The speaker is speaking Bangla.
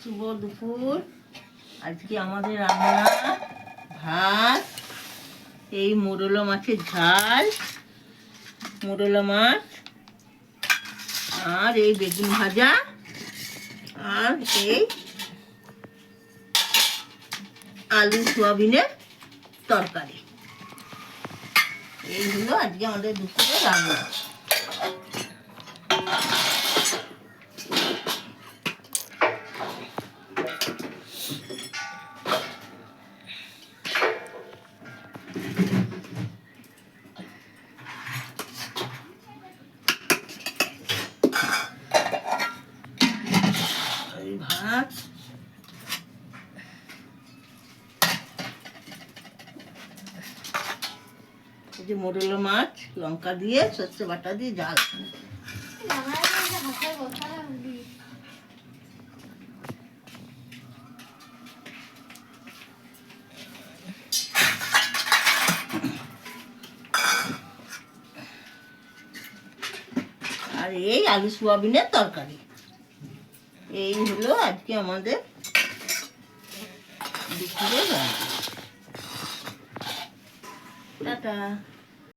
শুভ দুপুর। আজকে আমাদের রান্না ভাত, এই মোরলা মাছের ঝাল, মোরলা মাছ, আর এই বেগুন ভাজা, আর এই আলু সোয়াবিনের তরকারি। এই হলো আজকে আমাদের দুপুরে রান্না। ভাত, এই যে মোরলা মাছ লঙ্কা দিয়ে সর্ষে বাটা দিয়ে ঝাল। আর এই আলু সোয়াবিনের তরকারি। এই হলো আজকে আমাদের দুপুরের রান্না। টাটা।